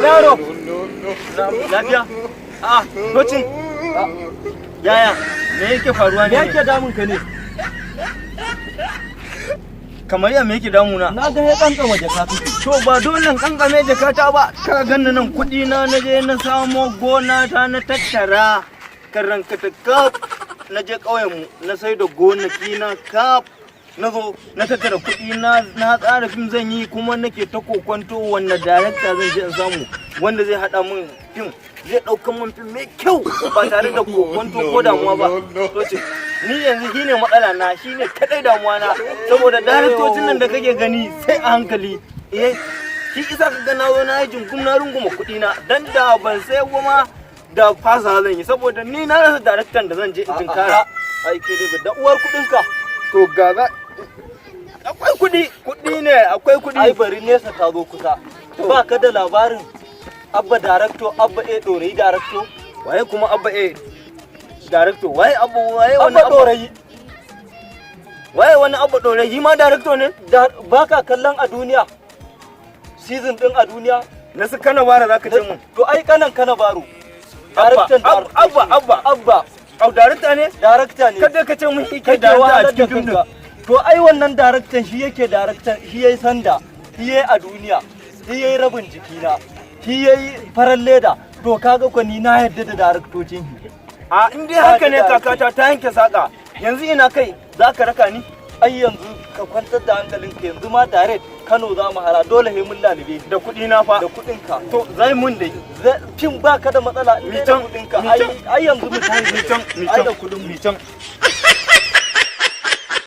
Yaro, lafiya? Bacin? Yaya, me yake faruwa ne? Me yake damun ka ne? Kamar ya me yake damuna? Na ga ya kankama jaka kake. To ba dole kankame jakata ba, ka ganna nan kuɗi na je na samo gona ta na tattara karanka ta kaf na je ƙauyen mu na sai da gonaki na kaf na zo na tattara kuɗi na tsara fim zan yi kuma nake ta kokonto wanda darakta zan je in samu wanda zai haɗa min fim zai ɗaukan min fim mai kyau ba tare da kokonto ko damuwa ba. Ni yanzu shine matsala na shine kadai damuwa na saboda daraktocin nan da kake gani sai a hankali shi isa ka ga na zo na yi jingum na runguma kuɗi na dan da ban sai goma da fasa zan yi saboda ni na rasa daraktan da zan je in tinkara. Ai ke dai da uwar kuɗin ka to gaga akwai kuɗi ne akwai kuɗi. Ai bari nesa ta zo kusa ba ka da labarin abba darakto abba ɗorayi darakto waye kuma abba darakto waye wani ɗorayi waye wani abba ɗorayi ma darakto ne ba ka kallon a duniya season din a duniya na su kana bara zaka ce mun to ai kanan kana baro daraktan abba darakta ne kada ka ce mun yake darakta a cikin fim din to ai wannan daraktan shi yake daraktan shi yayi sanda shi yayi a duniya shi yayi rabin jikina shi yayi farar leda to kaga ko ni na yadda da daraktocin shi a in dai haka ne kakata ta yanke saka yanzu ina kai zaka raka ni ai yanzu ka kwantar da hankalinka yanzu ma direct Kano za mu hara dole he mun lalibe da kuɗi na fa da kuɗin ka to zai mun dai kin baka da matsala ni da kuɗin ka ai yanzu mu tayi mi can da kuɗin mi can